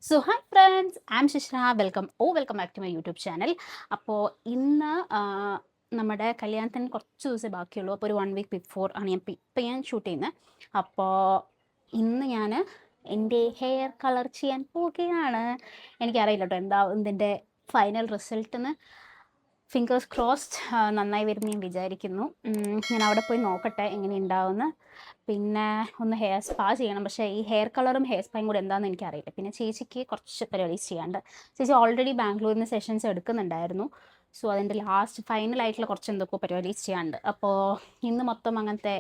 So hi friends, I am Shishira. Welcome back to my YouTube channel. അപ്പോൾ ഇന്ന് നമ്മുടെ കല്യാണത്തിന് കുറച്ച് ദിവസം ബാക്കിയുള്ളൂ. അപ്പോൾ ഒരു 1 വീക്ക് ബിഫോർ ആണ് ഞാൻ ഷൂട്ട് ചെയ്യുന്നത്. അപ്പോൾ ഇന്ന് ഞാൻ എൻ്റെ ഹെയർ കളർ ചെയ്യാൻ പോവുകയാണ്. എനിക്കറിയില്ല കേട്ടോ എന്താ ഇതിൻ്റെ ഫൈനൽ റിസൾട്ടെന്ന്. ഫിംഗേഴ്സ് ക്രോസ്ഡ് നന്നായി വരുമെന്ന് ഞാൻ വിചാരിക്കുന്നു. ഞാൻ അവിടെ പോയി നോക്കട്ടെ എങ്ങനെ ഉണ്ടാവുമെന്ന്. പിന്നെ ഒന്ന് ഹെയർ സ്പാ ചെയ്യണം. പക്ഷേ ഈ ഹെയർ കളറും ഹെയർ സ്പായും കൂടെ എന്താണെന്ന് എനിക്കറിയില്ല. പിന്നെ ചേച്ചിക്ക് കുറച്ച് പരിപാടീസ് ചെയ്യാണ്ട്. ചേച്ചി ഓൾറെഡി ബാംഗ്ലൂരിൽ നിന്ന് സെഷൻസ് എടുക്കുന്നുണ്ടായിരുന്നു. സോ അതിൻ്റെ ലാസ്റ്റ് ഫൈനലായിട്ടുള്ള കുറച്ച് എന്തൊക്കെയോ പരിപാടീസ് ചെയ്യാണ്ട്. അപ്പോൾ ഇന്ന് മൊത്തം അങ്ങനത്തെ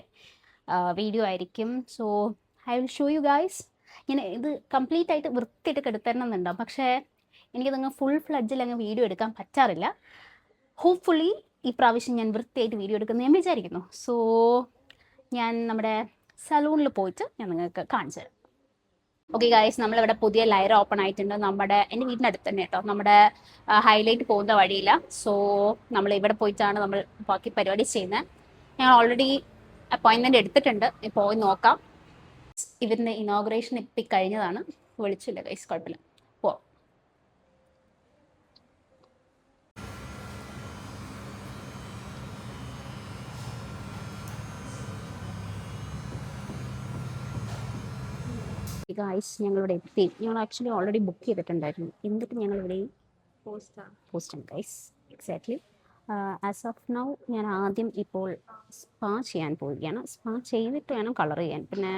വീഡിയോ ആയിരിക്കും. So I will show you guys. ഞാൻ ഇത് കംപ്ലീറ്റ് ആയിട്ട് വൃത്തിയായിട്ട് എടുത്തരണം എന്നുണ്ടാവും. പക്ഷേ എനിക്കതങ്ങ് ഫുൾ ഫ്ലഡ്ജിൽ അങ്ങ് വീഡിയോ എടുക്കാൻ പറ്റാറില്ല. ഹോപ്പ്ഫുള്ളി ഈ പ്രാവശ്യം ഞാൻ വൃത്തിയായിട്ട് വീഡിയോ എടുക്കുന്നത് ഞാൻ വിചാരിക്കുന്നു. സോ ഞാൻ നമ്മുടെ സലൂണിൽ പോയിട്ട് ഞാൻ നിങ്ങൾക്ക് കാണിച്ചു തരാം. ഓക്കെ ഗൈസ്, നമ്മളിവിടെ പുതിയ ലയർ ഓപ്പൺ ആയിട്ടുണ്ട്. എൻ്റെ വീടിൻ്റെ അടുത്ത് തന്നെ കേട്ടോ. നമ്മുടെ ഹൈലൈറ്റ് പോകുന്ന വഴിയില്ല. സോ നമ്മൾ ഇവിടെ പോയിട്ടാണ് നമ്മൾ ബാക്കി പരിപാടി ചെയ്യുന്നത്. ഞാൻ ഓൾറെഡി അപ്പോയിൻമെൻറ്റ് എടുത്തിട്ടുണ്ട്. പോയി നോക്കാം. ഇവരുടെ ഇനോഗ്രേഷൻ ഇപ്പം കഴിഞ്ഞതാണ്. വിളിച്ചില്ല ഗൈസ്, കുഴപ്പമില്ല. പോ. ഗൈസ്, ഞങ്ങളിവിടെ എത്തി. ഞങ്ങൾ ആക്ച്വലി ഓൾറെഡി ബുക്ക് ചെയ്തിട്ടുണ്ടായിരുന്നു. എന്നിട്ട് ഞങ്ങളിവിടെ പോസ്റ്റാണ് guys. Exactly. As of now ഞാൻ ആദ്യം ഇപ്പോൾ സ്പാ ചെയ്യാൻ പോവുകയാണ്. സ്പാ ചെയ്തിട്ട് വേണം കളർ ചെയ്യാൻ. പിന്നെ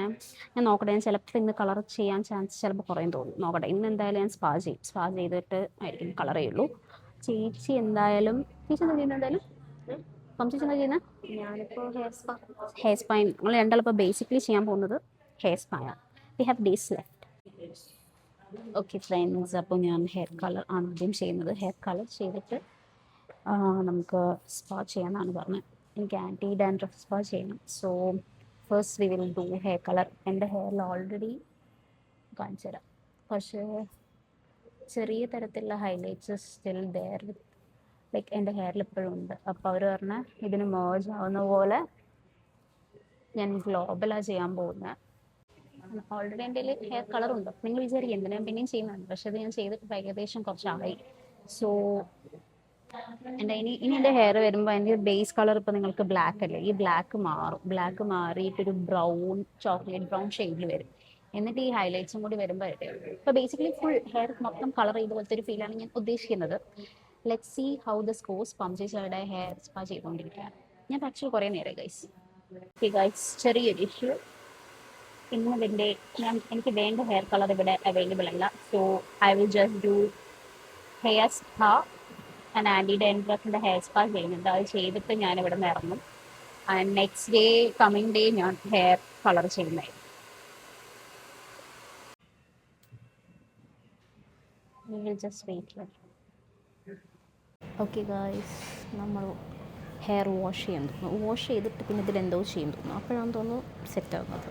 ഞാൻ നോക്കട്ടെ, ഞാൻ ചിലപ്പോൾ ഇന്ന് കളർ ചെയ്യാൻ ചാൻസ് ചിലപ്പോൾ കുറയും തോന്നും. നോക്കട്ടെ, ഇന്ന് എന്തായാലും ഞാൻ സ്പാ ചെയ്യും. സ്പാ ചെയ്തിട്ട് ആയിരിക്കും കളർ ചെയ്യുള്ളൂ. ചേച്ചി എന്താ ചെയ്യുന്നത്? എന്തായാലും ചേച്ചി എന്താ ചെയ്യുന്നത്? ഞാനിപ്പോൾ ഹെയർ സ്പാ. നമ്മൾ രണ്ടാളും ഇപ്പോൾ ബേസിക്കലി ചെയ്യാൻ പോകുന്നത് ഹെയർ സ്പായാണ്. We have days left. Okay friends, അപ്പോൾ ഞാൻ ഹെയർ കളർ ആണ് ആദ്യം ചെയ്യുന്നത്. ഹെയർ കളർ ചെയ്തിട്ട് നമുക്ക് സ്പാ ചെയ്യാമെന്നാണ് പറഞ്ഞത്. എനിക്ക് ആൻറ്റി ഡാൻഡ്രഫ് സ്പാ ചെയ്യണം. So first we will do hair colour. എൻ്റെ ഹെയറിൽ ഓൾറെഡി കാണിച്ചു തരാം. പക്ഷേ ചെറിയ തരത്തിലുള്ള highlights still there with like എൻ്റെ ഹെയറിൽ ഇപ്പോഴും ഉണ്ട്. അപ്പോൾ അവർ പറഞ്ഞ ഇതിന് മേർജ് ആവുന്ന പോലെ ഞാൻ ഗ്ലോബലാണ് ചെയ്യാൻ പോകുന്നത്. ഓൾറെഡി എൻ്റെ ഹെയർ കളറുണ്ട്. നിങ്ങൾ വിചാരിക്കും എന്തിനാ പിന്നെയും ചെയ്യുന്നുണ്ട്. പക്ഷെ അത് ഞാൻ ചെയ്തിട്ട് ഏകദേശം കുറച്ചായി. സോ ഇനി എൻ്റെ ഹെയർ വരുമ്പോൾ എൻ്റെ ബേസ് കളർ ഇപ്പോൾ നിങ്ങൾക്ക് ബ്ലാക്ക് അല്ലേ, ഈ ബ്ലാക്ക് മാറും. ബ്ലാക്ക് മാറിയിട്ടൊരു ബ്രൗൺ, ചോക്ലേറ്റ് ബ്രൗൺ ഷെയ്ഡിൽ വരും. എന്നിട്ട് ഈ ഹൈലൈറ്റ്സും കൂടി വരുമ്പോൾ ഇപ്പോൾ ബേസിക്കലി ഫുൾ ഹെയർ മൊത്തം കളർ ചെയ്ത പോലത്തെ ഒരു ഫീലാണ് ഞാൻ ഉദ്ദേശിക്കുന്നത്. Let see how does goes. പംചേച്ചവരുടെ ഹെയർ സ്പാ ചെയ്തുകൊണ്ടിരിക്കുകയാണ്. ഞാൻ ആക്ച്വലി കുറേ നേരം ഗൈസ്. ഗൈസ്, ചെറിയൊരു ഇഷ്യൂ. ഇന്നതിൻ്റെ എനിക്ക് വേണ്ട ഹെയർ കളർ ഇവിടെ അവൈലബിൾ അല്ല. So I will just do hair spa. ഞാൻ ആൻറ്റി ഡാൻഡ്രഫിൻ്റെ ഹെയർ സ്പാ ചെയ്യുന്നുണ്ട്. അത് ചെയ്തിട്ട് ഞാൻ ഇവിടെ നിന്ന് ഇറങ്ങും. And next day, coming day ഞാൻ ഹെയർ കളർ ചെയ്യുന്നതായിരിക്കും. Just wait. ഓക്കെ ഗായ്സ്, നമ്മൾ ഹെയർ വാഷ് ചെയ്യാൻ തോന്നുന്നു. വാഷ് ചെയ്തിട്ട് പിന്നെ ഇതിലെന്തോ ചെയ്യാൻ തോന്നുന്നു. അപ്പോഴാണ് തോന്നുന്നു സെറ്റ് ആകുന്നത്.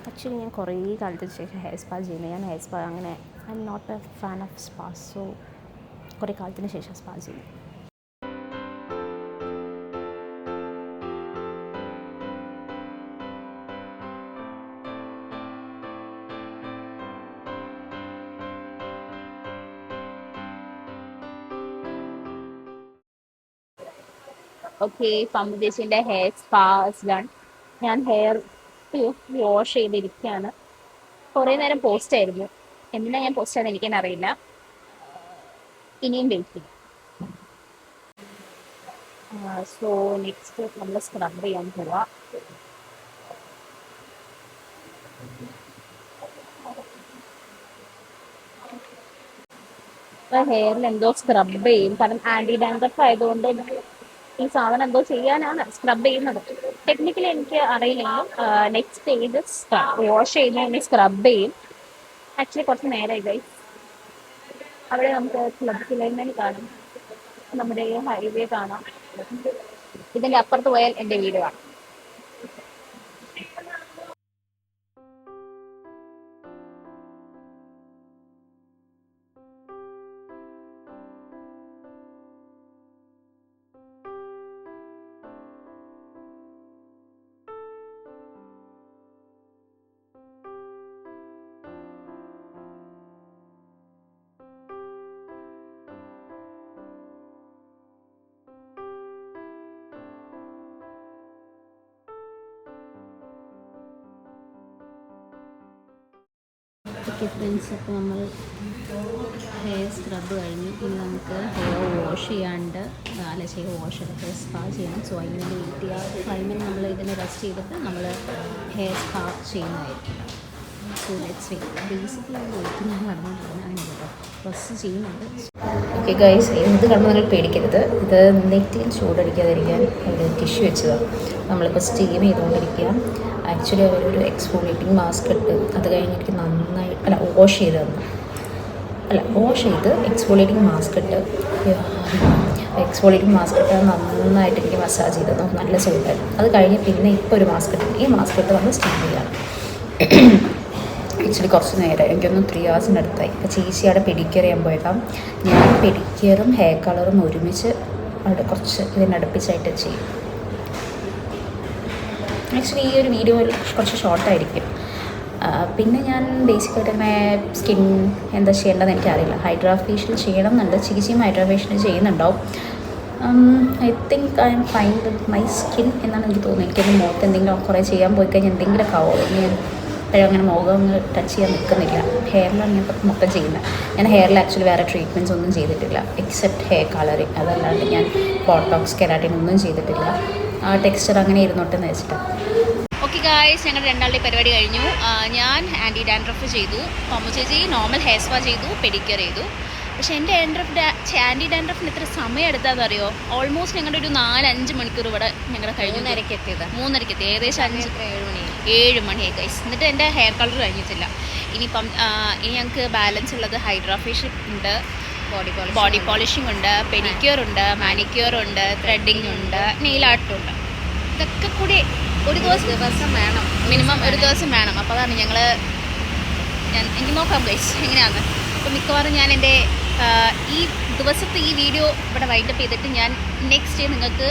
ആക്ച്വലി ഞാൻ കുറേ കാലത്തിന് ശേഷം ഹെയർ സ്പാ ചെയ്യുന്നത്. ഞാൻ ഹെയർ സ്പാ അങ്ങനെ I am not a fan of spa. So കുറേ കാലത്തിന് ശേഷം സ്പാ ചെയ്യും. ഓക്കെ, പമ്പുചേച്ചിൻ്റെ ഹെയർ സ്പാ ഇസ് ഡൺ. ഞാൻ ഹെയർ വാഷ് ചെയ്തിരിക്കുകയാണ്. കുറേ നേരം പോസ്റ്റ് ആയിരുന്നു. എന്തിനാ ഞാൻ പോസ്റ്റ് ആണെന്ന് എനിക്കെന്നെ അറിയില്ല. ഇനിയും വെയിറ്റ് ചെയ്യും. സോ നെക്സ്റ്റ് നമ്മൾ സ്ക്രബ് ചെയ്യാൻ പോവാം. ഹെയറിൽ എന്തോ സ്ക്രബ് ചെയ്യും. കാരണം ആൻറ്റി ഡാൻഡ്രഫ് ആയതുകൊണ്ട് ഈ സാധനം എന്തോ ചെയ്യാനാണ് സ്ക്രബ് ചെയ്യുന്നത്. ടെക്നിക്കലി എനിക്ക് അറിയില്ലെങ്കിലും നെക്സ്റ്റ് ചെയ്ത് വാഷ് ചെയ്യുന്ന സ്ക്രബ് ചെയ്യും. ആക്ച്വലി കുറച്ച് നേരമായി ഗൈസ്. അവിടെ നമുക്ക് ക്ലബ് ഫിലൈൻമെന്റ് കാണാം, നമ്മുടെ ഹൈവേ കാണാം. ഇതിൻ്റെ അപ്പുറത്ത് പോയാൽ എൻ്റെ വീട് കാണാം. ഓക്കെ ഫ്രണ്ട്സ്, അപ്പോൾ നമ്മൾ ഹെയർ സ്ക്രബ് കഴിഞ്ഞു. ഇനി നമുക്ക് ഹെയർ വാഷ് ചെയ്യാണ്ട് ഹെയർ വാഷ് ഹെയർ സ്പാ ചെയ്യണം. സോ അതിന് വേണ്ടി വെയിറ്റ് ചെയ്യുക. 5 മിനിറ്റ് നമ്മൾ ഇതിനെ റെസ്റ്റ് ചെയ്തിട്ട് നമ്മൾ ഹെയർ സ്പാ ചെയ്യുന്നതായിരിക്കും. So let's wait. Basically waiting നടന്നുകൊണ്ടിരുന്നത് അങ്ങനെ കേട്ടോ, പ്ലസ് ചെയ്യുന്നുണ്ട്. ഓക്കെ ഗൈസ്, ഇത് കാണുമ്പോൾ നിങ്ങൾ പേടിക്കരുത്. ഇത് നെറ്റിയിൽ ചൂടടിക്കാതിരിക്കാൻ ഒരു ടിഷ്യൂ വെച്ചതാണ്. നമ്മളിപ്പോൾ സ്റ്റീം ചെയ്തുകൊണ്ടിരിക്കുക. ആക്ച്വലി അവരൊരു എക്സ്ഫോളിയേറ്റിംഗ് മാസ്ക് ഇട്ട് അത് കഴിഞ്ഞിട്ട് നന്നായി വാഷ് ചെയ്ത് എക്സ്ഫോളിയേറ്റിംഗ് മാസ്ക് ഇട്ട് നന്നായിട്ട് എനിക്ക് മസാജ് ചെയ്ത് തന്നു. നല്ല സുഖമായിരുന്നു. അത് കഴിഞ്ഞ് പിന്നെ ഇപ്പോൾ ഒരു മാസ്ക് ഇട്ട്, ഈ മാസ്ക് ഇട്ട് നമ്മൾ സ്റ്റീം ചെയ്യണം. ആക്ച്വലി കുറച്ച് നേരം, എനിക്കൊന്ന് 3 hours അടുത്തായി. ഇപ്പോൾ ചേച്ചിയുടെ പെഡിക്യൂർ ചെയ്യാൻ പോയേക്കാം. ഞാൻ പെഡിക്യൂറും ഹെയർ കളറും ഒരുമിച്ച് അവിടെ കുറച്ച് ഇതിനടുപ്പിച്ചായിട്ട് ചെയ്യും. ആക്ച്വലി ഈ ഒരു വീഡിയോ കുറച്ച് ഷോർട്ടായിരിക്കും. പിന്നെ ഞാൻ ബേസിക്കായിട്ട് അങ്ങനെ സ്കിൻ എന്താ ചെയ്യേണ്ടതെന്ന് എനിക്കറിയില്ല. ഹൈഡ്രാ ഫേഷ്യൽ ചെയ്യണം എന്നുണ്ട്. ചേച്ചിയും ഹൈഡ്രാ ഫേഷ്യൽ ചെയ്യുന്നുണ്ടാവും. I think I am fine with my skin എന്നാണ് എനിക്ക് തോന്നുന്നത്. എനിക്കത് മുഖത്ത് എന്തെങ്കിലും കുറേ ചെയ്യാൻ പോയി കഴിഞ്ഞാൽ എന്തെങ്കിലുമൊക്കെ ആവുമോ. ഞാൻ അങ്ങനെ മുഖം അങ്ങ് ടച്ച് ചെയ്യാൻ നിൽക്കുന്നില്ല. ഹെയറിലാണ് ഞാൻ മൊത്തം ചെയ്യുന്നത്. ഞാൻ ഹെയറിൽ ആക്ച്വലി വേറെ ട്രീറ്റ്മെൻറ്റ്സ് ഒന്നും ചെയ്തിട്ടില്ല എക്സെപ്റ്റ് ഹെയർ കളറിങ്. അതല്ലാണ്ട് ഞാൻ ബോട്ടോക്സ് കെരാറ്റിൻ ഒന്നും ചെയ്തിട്ടില്ല. ആ ടെക്സ്ചർ അങ്ങനെ ഇരുന്നോട്ടെന്ന് വെച്ചിട്ടാണ്. ഓക്കെ ഗായ്സ്, ഞങ്ങളുടെ രണ്ടാളുടെ പരിപാടി കഴിഞ്ഞു. ഞാൻ ആൻറ്റി ഡാൻഡ്രഫ് ചെയ്തു, തോമസ് ചേച്ചി നോർമൽ ഹെയർ സ്പാ ചെയ്തു, പെഡിക്യൂർ ചെയ്തു. പക്ഷേ എൻ്റെ ആൻറ്റി ഡാൻഡ്രഫിന് എത്ര സമയം എടുത്താന്ന് അറിയോ? ഓൾമോസ്റ്റ് ഞങ്ങളുടെ ഒരു 4-5 മണിക്കൂർ ഇവിടെ ഞങ്ങളുടെ കഴിഞ്ഞു. 3:30 എത്തി, ഏകദേശം 7 മണിയായി ഗൈസ്. എന്നിട്ട് എൻ്റെ ഹെയർ കളർ കഴിഞ്ഞിട്ടില്ല. ഇനിയിപ്പം ഇനി ഞങ്ങൾക്ക് ബാലൻസ് ഉള്ളത് ഹൈഡ്രാ ഫേഷ്യൽ ഉണ്ട്, ബോഡി പോളിഷിംഗ് ഉണ്ട്, പെഡിക്യൂർ ഉണ്ട്, മാനിക്യൂർ ഉണ്ട്, ത്രെഡിങ് ഉണ്ട്, നെയിൽ ആർട്ടും ഉണ്ട്. ഇതൊക്കെ കൂടി ഒരു ദിവസം വേണം, മിനിമം ഒരു ദിവസം വേണം. അപ്പോൾ അതാണ് എനിക്ക് നോക്കാം ഗൈസ് എങ്ങനെയാണ്. അപ്പോൾ മിക്കവാറും ഞാൻ എൻ്റെ ഈ ദിവസത്തെ ഈ വീഡിയോ ഇവിടെ വൈൻഡപ്പ് ചെയ്തിട്ട് ഞാൻ നെക്സ്റ്റ് ഡേ നിങ്ങൾക്ക്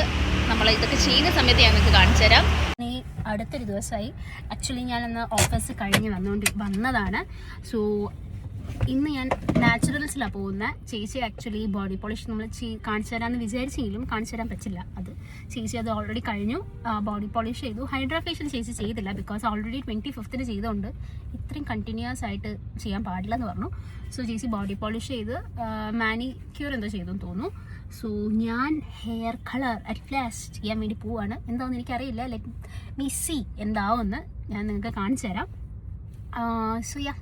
നമ്മൾ ഇതൊക്കെ ചെയ്യുന്ന സമയത്ത് ഞാൻ നിങ്ങൾക്ക് കാണിച്ചു തരാം. ഈ അടുത്തൊരു ദിവസമായി ആക്ച്വലി ഞാനന്ന് ഓഫീസ് കഴിഞ്ഞ് വന്നതാണ്. സോ ഇന്ന് ഞാൻ നാച്ചുറൽസിലാണ് പോകുന്നത്. ചേച്ചി ആക്ച്വലി ബോഡി പോളിഷ് നമ്മൾ കാണിച്ചു തരാമെന്ന് വിചാരിച്ചെങ്കിലും കാണിച്ചു തരാൻ പറ്റില്ല. ചേച്ചി അത് ഓൾറെഡി കഴിഞ്ഞു, ബോഡി പോളിഷ് ചെയ്തു. ഹൈഡ്രാ ഫേഷ്യൽ ചേച്ചി ചെയ്തില്ല, ബിക്കോസ് ഓൾറെഡി 25th ചെയ്തുകൊണ്ട് ഇത്രയും കണ്ടിന്യൂസ് ആയിട്ട് ചെയ്യാൻ പാടില്ല എന്ന് പറഞ്ഞു. സോ ചേച്ചി ബോഡി പോളിഷ് ചെയ്ത് മാനിക്യൂർ എന്തോ ചെയ്തെന്ന് തോന്നുന്നു. സോ ഞാൻ ഹെയർ കളർ അറ്റ് ലാസ്റ്റ് ചെയ്യാൻ വേണ്ടി പോവാണ്. എന്താണെന്ന് എനിക്കറിയില്ല. ലെറ്റ് മീ സീ എന്താവുമെന്ന് ഞാൻ നിങ്ങൾക്ക് കാണിച്ചു തരാം. So yeah.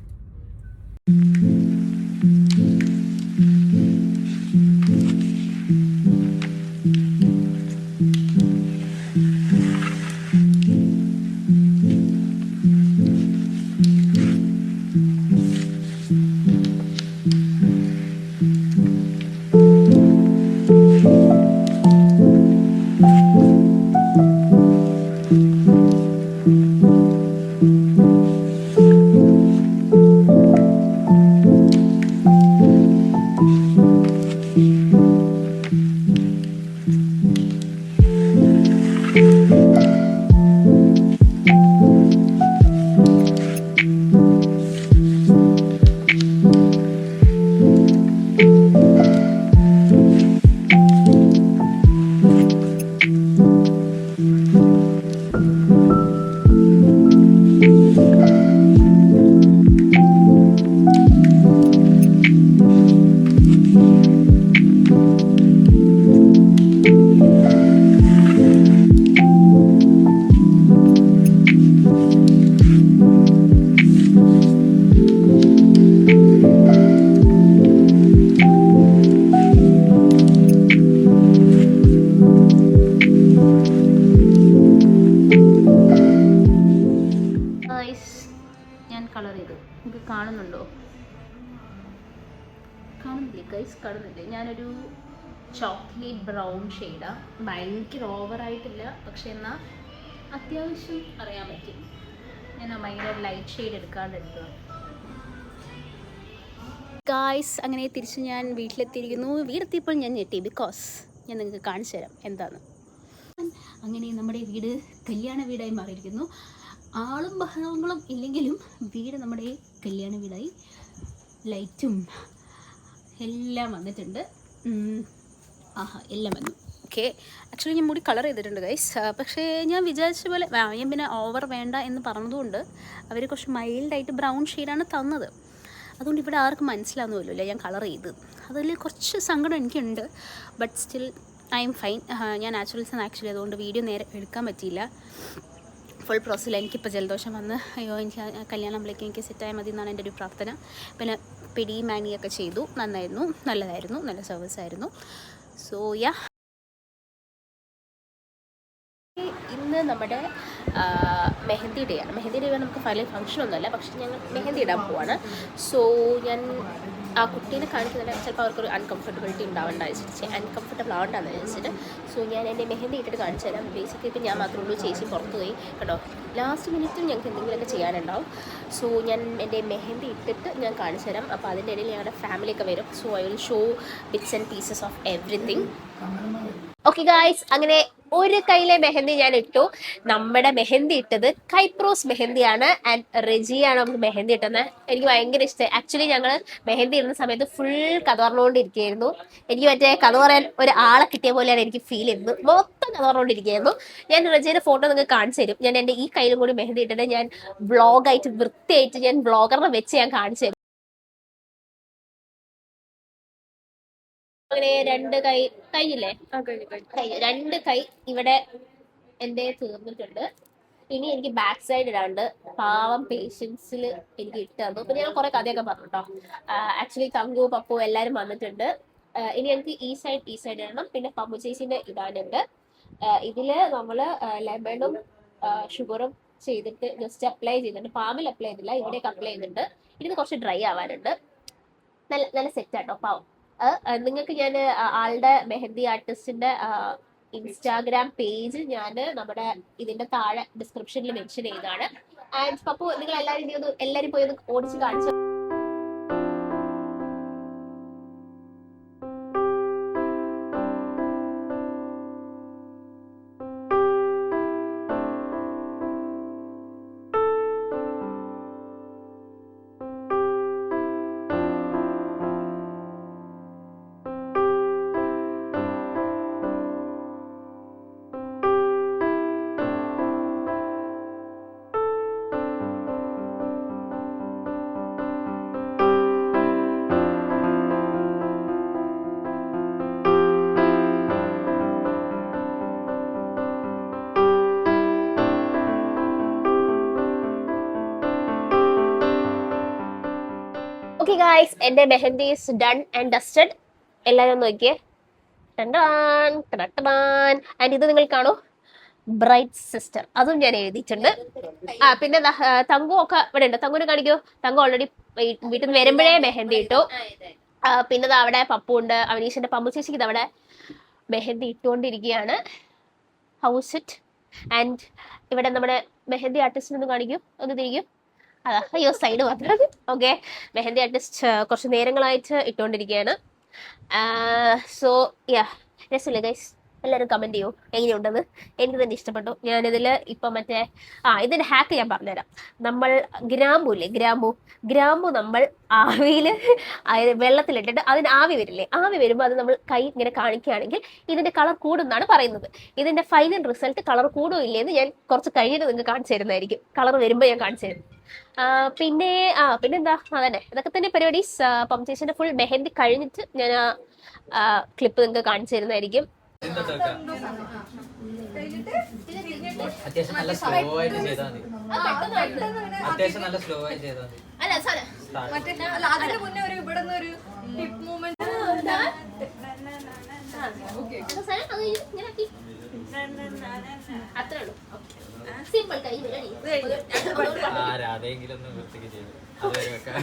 കാണുന്നില്ലേ? ഞാനൊരു ചോക്ലേറ്റ് ബ്രൗൺ ഷെയ്ഡാണ്. ഭയങ്കര ഓവറായിട്ടില്ല, പക്ഷെ എന്നാൽ അത്യാവശ്യം അറിയാൻ പറ്റും. ഞാൻ ഭയങ്കര ലൈറ്റ് ഷെയ്ഡ് എടുക്കാണ്ട് എടുത്തതാണ്. ഗായ്സ്, അങ്ങനെ തിരിച്ച് ഞാൻ വീട്ടിലെത്തിയിരിക്കുന്നു. വീടെത്തിയപ്പോൾ ഞാൻ ഞെട്ടി, ബിക്കോസ് ഞാൻ നിങ്ങൾക്ക് കാണിച്ചു തരാം എന്താണ്. അങ്ങനെ നമ്മുടെ വീട് കല്യാണ വീടായി മാറിയിരിക്കുന്നു. ആളും ബഹളങ്ങളും ഇല്ലെങ്കിലും വീട് നമ്മുടെ കല്യാണ വീടായി. ലൈറ്റും എല്ലാം വന്നിട്ടുണ്ട്. എല്ലാം വന്നു. ഓക്കെ, ആക്ച്വലി ഞാൻ മുടി കളർ ചെയ്തിട്ടുണ്ട് ഗൈസ്. പക്ഷേ ഞാൻ വിചാരിച്ച പോലെ ഞാൻ പിന്നെ ഓവർ വേണ്ട എന്ന് പറഞ്ഞതുകൊണ്ട് അവർ കുറച്ച് മൈൽഡായിട്ട് ബ്രൗൺ ഷെയ്ഡാണ് തന്നത്. അതുകൊണ്ട് ഇവിടെ ആർക്കും മനസ്സിലാവുന്നില്ല ഞാൻ കളർ ചെയ്ത്. അതിൽ കുറച്ച് സങ്കടം എനിക്കുണ്ട്. But still I am fine. ഞാൻ നാച്ചുറൽസ് ആക്ച്വലി അതുകൊണ്ട് വീഡിയോ നേരെ എടുക്കാൻ പറ്റിയില്ല. ഫുൾ പ്രോസസ്സിൽ എനിക്കിപ്പോൾ ജലദോഷം വന്ന് അയ്യോ എനിക്ക് കല്യാണത്തിലേക്ക് എനിക്ക് സെറ്റായാൽ മതി എന്നാണ് എൻ്റെ ഒരു പ്രാർത്ഥന. പിന്നെ പിടി മാനിയൊക്കെ ചെയ്തു, നന്നായിരുന്നു, നല്ലതായിരുന്നു, നല്ല സർവീസായിരുന്നു. സോ യാ, ഇന്ന് നമ്മുടെ മെഹന്തി ഡേ ആണ്. മെഹന്തി ഡേ നമുക്ക് ഫൈനൽ ഫംഗ്ഷൻ ഒന്നുമല്ല, പക്ഷെ ഞങ്ങൾ മെഹന്തി ഇടാൻ പോവാണ്. സോ ഞാൻ ആ കുട്ടീനെ കാണിക്കുന്നില്ല, ചിലപ്പോൾ അവർക്കൊരു അൺകംഫർട്ടബിലിറ്റി അൺകംഫർട്ടബിൾ ആവണ്ടെന്ന് വിചാരിച്ചിട്ട്. സോ ഞാൻ എൻ്റെ മെഹന്തി ഇട്ടിട്ട് കാണിച്ചു തരാം. ബേസിക്കലി ഇപ്പം ഞാൻ മാത്രമേ ഉള്ളൂ, ചേച്ചി പുറത്ത് പോയി കേട്ടോ. ലാസ്റ്റ് മിനിറ്റിൽ ഞങ്ങൾക്ക് എന്തെങ്കിലുമൊക്കെ ചെയ്യാനുണ്ടാവും. സോ ഞാൻ എൻ്റെ മെഹന്തി ഇട്ടിട്ട് ഞാൻ കാണിച്ചു തരാം. അപ്പോൾ അതിൻ്റെ ഇടയിൽ ഞങ്ങളുടെ ഫാമിലിയൊക്കെ വരും. So I will show bits and pieces of everything. Okay guys, അങ്ങനെ ഒരു കയ്യിലെ മെഹന്തി ഞാൻ ഇട്ടു. നമ്മുടെ മെഹന്തി ഇട്ടത് കൈപ്രോസ് മെഹന്തിയാണ്. ആൻഡ് റെജിയാണ് നമുക്ക് മെഹന്തി ഇട്ടുന്നത്. എനിക്ക് ഭയങ്കര ഇഷ്ടമായി. ആക്ച്വലി ഞങ്ങൾ മെഹന്തി ഇടുന്ന സമയത്ത് ഫുൾ കഥ പറഞ്ഞുകൊണ്ടിരിക്കുകയായിരുന്നു. എനിക്ക് മറ്റേ കഥ പറയാൻ ഒരാളെ കിട്ടിയ പോലെയാണ് എനിക്ക് ഫീൽ ചെയ്തത്. മൊത്തം കഥ പറഞ്ഞുകൊണ്ടിരിക്കുകയായിരുന്നു. ഞാൻ റെജിയുടെ ഫോട്ടോ നിങ്ങൾക്ക് കാണിച്ചു തരും. ഞാൻ എൻ്റെ ഈ കയ്യിലും കൂടി മെഹന്തി ഇട്ടിട്ട് ഞാൻ വ്ളോഗായിട്ട് വൃത്തിയായിട്ട് ഞാൻ വ്ളോഗറിനെ വെച്ച് ഞാൻ കാണിച്ചു തരും. അങ്ങനെ രണ്ട് കൈ കഴിഞ്ഞില്ലേ? രണ്ട് കൈ ഇവിടെ എൻ്റെ തീർന്നിട്ടുണ്ട്. ഇനി എനിക്ക് ബാക്ക് സൈഡ് ഇടാണ്ട് പാവം പേഷ്യൻസിൽ എനിക്ക് ഇട്ട് തന്നു. പിന്നെ ഞാൻ കുറെ കഥയൊക്കെ പറഞ്ഞു കേട്ടോ. ആക്ച്വലി തങ്കു പപ്പു എല്ലാവരും വന്നിട്ടുണ്ട്. ഇനി എനിക്ക് ഈ സൈഡ് ഇടണം. പിന്നെ പമ്മു ചേച്ചിന്റെ ഇടാനുണ്ട്. ഇതില് നമ്മള് ലെമണും ഷുഗറും ചെയ്തിട്ട് ജസ്റ്റ് അപ്ലൈ ചെയ്തിട്ടുണ്ട്. പാമിൽ അപ്ലൈ ചെയ്തില്ല, ഇവിടേക്ക് അപ്ലൈ ചെയ്തിട്ടുണ്ട്. ഇതിന് കുറച്ച് ഡ്രൈ ആവാനുണ്ട്. നല്ല നല്ല സെറ്റ് ആട്ടോ പാവം. നിങ്ങൾക്ക് ഞാൻ ആളുടെ മെഹന്തി ആർട്ടിസ്റ്റിന്റെ ഇൻസ്റ്റാഗ്രാം പേജ് ഞാൻ നമ്മുടെ ഇതിന്റെ താഴെ ഡിസ്ക്രിപ്ഷനിൽ മെൻഷൻ ചെയ്തതാണ്. ആൻഡ് പപ്പു നിങ്ങൾ എല്ലാവരും പോയി ഒന്ന് ഓടിച്ച് കാണിച്ചു. ഓക്കെ ഗായ്സ്, എൻ്റെ mehndi is done and dusted. എല്ലാവരും നോക്കിയേ. ആൻഡ് ഇത് നിങ്ങൾ കാണൂ, ബ്രൈറ്റ് സിസ്റ്റർ, അതും ഞാൻ എഴുതിയിട്ടുണ്ട്. പിന്നെ തങ്കു ഒക്കെ ഇവിടെ ഉണ്ട്. തങ്കുവിനെ കാണിക്കൂ. തങ്കു ഓൾറെഡി വീട്ടിൽ നിന്ന് വരുമ്പോഴേ മെഹന്തി ഇട്ടു. പിന്നെ അവിടെ പപ്പു ഉണ്ട്, അവനീഷിന്റെ പമ്പു ചേച്ചിക്ക് ഇതവിടെ മെഹന്തി ഇട്ടുകൊണ്ടിരിക്കുകയാണ്. How's it. ആൻഡ് ഇവിടെ നമ്മുടെ മെഹന്തി ആർട്ടിസ്റ്റിനൊന്ന് കാണിക്കൂ, ഒന്ന് തിരിക്കും. അതാ അയ്യോ സൈഡ് മാത്രം. ഓക്കെ, മെഹന്തി ആർട്ടിസ്റ്റ് കുറച്ച് നേരങ്ങളായിട്ട് ഇട്ടുകൊണ്ടിരിക്കുകയാണ്. സോ യാ, രസമില്ലേ ഗൈസ്? എല്ലാവരും കമന്റ് ചെയ്യൂ എങ്ങനെയുണ്ടെന്ന്. എനിക്ക് തന്നെ ഇഷ്ടപ്പെട്ടു. ഞാനിതിൽ ഇപ്പം മറ്റേ ഇതിന്റെ ഹാക്ക് ഞാൻ പറഞ്ഞുതരാം. നമ്മൾ ഗ്രാമ്പു നമ്മൾ ആവിയിൽ വെള്ളത്തിലിട്ടിട്ട് അതിന് ആവി വരില്ലേ, ആവി വരുമ്പോൾ അത് നമ്മൾ കൈ ഇങ്ങനെ കാണിക്കുകയാണെങ്കിൽ ഇതിന്റെ കളർ കൂടുന്നാണ് പറയുന്നത്. ഇതിന്റെ ഫൈനൽ റിസൾട്ട് കളർ കൂടുമോ ഇല്ലേന്ന് ഞാൻ കുറച്ച് കഴിഞ്ഞിട്ട് നിങ്ങൾക്ക് കാണിച്ചു തരുന്നതായിരിക്കും. കളർ വരുമ്പോൾ ഞാൻ കാണിച്ചു തരും. പിന്നെന്താ, അതന്നെ ഇതൊക്കെ തന്നെ പരിപാടീസ്. പംചേശന്റെ ഫുൾ മെഹന്തി കഴിഞ്ഞിട്ട് ഞാൻ ക്ലിപ്പ് നിങ്ങൾക്ക് കാണിച്ചു തരുന്നതായിരിക്കും. അത്യാവശ്യം നല്ല സ്ലോ ആയിട്ട് ചെയ്താൽ മതി. അത്യാവശ്യം നല്ല സ്ലോ ആയിട്ട് ചെയ്താൽ മതി. അതിന്റെ മുന്നേ ഒരു ഇവിടെ ഒരു ഹിപ്പ് മൂവ്മെന്റ് അത്രേ ഉള്ളൂ. സിമ്പിൾ കൈ ആരാതെങ്കിലും ഒന്ന് വൃത്തിക്ക് ചെയ്തു. അതുവരെ വെക്കാം.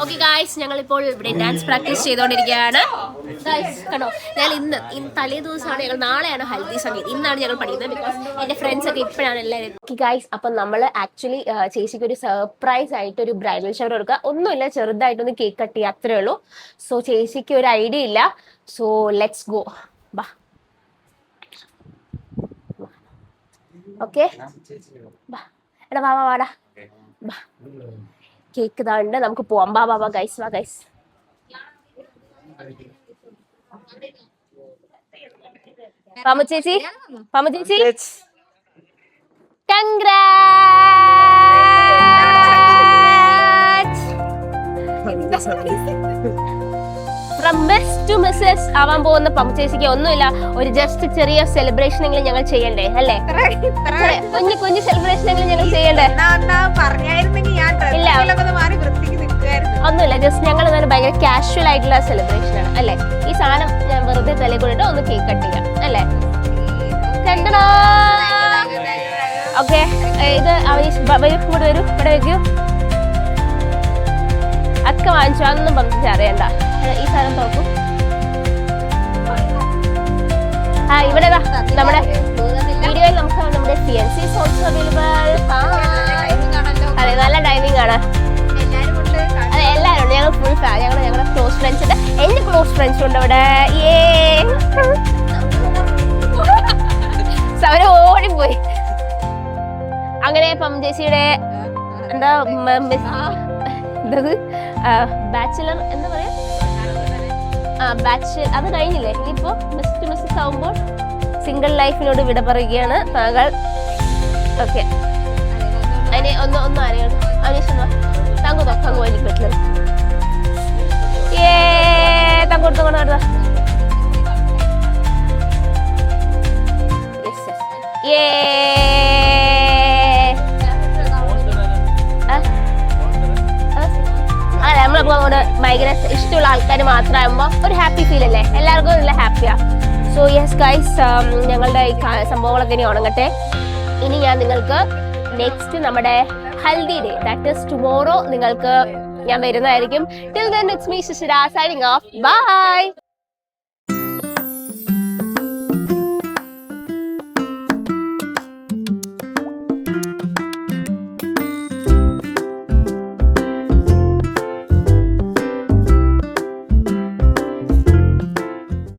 ഓക്കെ ഗായ്സ്, ഞങ്ങളിപ്പോൾ ഇവിടെ ഡാൻസ് പ്രാക്ടീസ് ചെയ്തുകൊണ്ടിരിക്കുകയാണ്. കണ്ടോ, ഞങ്ങൾ ഇന്ന് തലേ ദിവസമാണ് ഞങ്ങൾ, നാളെയാണ് ഹൽദി സംഗീത്, ഇന്നാണ് ഞങ്ങൾ പഠിക്കുന്നത്. ബിക്കോസ് എന്റെ ഫ്രണ്ട്സ് ഒക്കെ ഇപ്പോഴാണ് എല്ലാവരും ഗൈസ്. അപ്പം നമ്മൾ ആക്ച്വലി ചേച്ചിക്ക് ഒരു സർപ്രൈസ് ആയിട്ട് ഒരു ബ്രൈഡൽ ഷവർ കൊടുക്കുക. ഒന്നുമില്ല, ചെറുതായിട്ടൊന്ന് കേക്ക് കട്ട് ചെയ്യുക, അത്രേ ഉള്ളൂ. സോ ചേച്ചിക്ക് ഒരു ഐഡിയ ഇല്ല. So let's go. ബാ. ഓക്കെ, എടാ വാ വാടാ. കേക്ക് ഇതാണ്ട്, നമുക്ക് പോവാം. ബാ ബാ ബാ ഗൈസ്, വാ ഗൈസ്. പാമു ചേച്ചി, പാമു ചേച്ചി, congrats. From Miss to Mrs ആവാൻ പോകുന്ന പമ്പ് ചേച്ചിക്ക് ഒന്നുമില്ല, ഒരു ജസ്റ്റ് ചെറിയ സെലിബ്രേഷൻ എങ്കിലും ഞങ്ങൾ ചെയ്യണ്ടേ അല്ലേ? കുഞ്ഞു കുഞ്ഞു സെലിബ്രേഷൻ എങ്കിലും ഞങ്ങൾ ചെയ്യണ്ടേ? ഇല്ല, ഒന്നുമില്ല, ജസ്റ്റ് ഞങ്ങൾ ഭയങ്കര കാഷ്വൽ ആയിട്ടുള്ള സെലിബ്രേഷൻ ആണ് അല്ലേ? ഈ സാധനം ഞാൻ വെറുതെ തലേ കൊണ്ടിട്ട് ഒന്ന് കേക്ക് കട്ട് ചെയ്യാം അല്ലേ? കണ്ടോ? ഓക്കെ, ഇത് ഇവിടെ വരൂ, ഇവിടെ വെക്കൂ. അക്ക വാങ്ങിച്ചു, അതൊന്നും പറഞ്ഞിട്ട് അറിയണ്ട. ഈ സാധനം തുറക്കും. ആ ഇവിടെ നമ്മുടെ വീഡിയോയിൽ നമുക്ക് നമ്മുടെ ഫിയൻസി സോൾസ് അവൈലബിൾ. അതെ, നല്ല ടൈമിംഗ് ആണ്. അതെ, എല്ലാവരും ഉണ്ട്. ഞങ്ങൾ ഫുൾ ഞങ്ങളുടെ ക്ലോസ് ഫ്രണ്ട്സ് ഉണ്ട്. എന്റെ ക്ലോസ് ഫ്രണ്ട്സ് ഉണ്ട് ഇവിടെ. അവര് ഓടിപ്പോയി. അങ്ങനെ പംജേച്ചിയുടെ എന്താ ബാച്ചിലർ എന്താ പറയാ, ബാച്ചിലർ അത് കഴിഞ്ഞില്ലേ? ഇനിയിപ്പോ മിസ്റ്റർ മിസ്സസ് ആവുമ്പോൾ സിംഗിൾ ലൈഫിനോട് വിട പറയുകയാണ് താങ്കൾ. ഓക്കെ, അതിനെ ഒന്നും അറിയണം. അനീഷ് താങ്കോ താങ്കോ എനിക്ക് പറ്റില്ല. താങ്കോട്ട് കൊണ്ടാ അതെ, നമ്മളങ്ങോട്ട് ഭയങ്കര ഇഷ്ടമുള്ള ആൾക്കാർ മാത്രമാകുമ്പോ ഒരു ഹാപ്പി ഫീൽ അല്ലേ? എല്ലാവർക്കും നല്ല ഹാപ്പിയാ. സോ യെസ് ഗൈസ്, ഞങ്ങളുടെ ഈ സംഭവങ്ങളൊക്കെ ഇനി ഉണങ്ങട്ടെ. ഇനി ഞാൻ നിങ്ങൾക്ക് നെക്സ്റ്റ് നമ്മുടെ Haldi day, that is tomorrow, നിങ്ങൾക്ക് ഞാൻ വരുന്നതായിരിക്കും. Till then it's me Shishira signing off. By.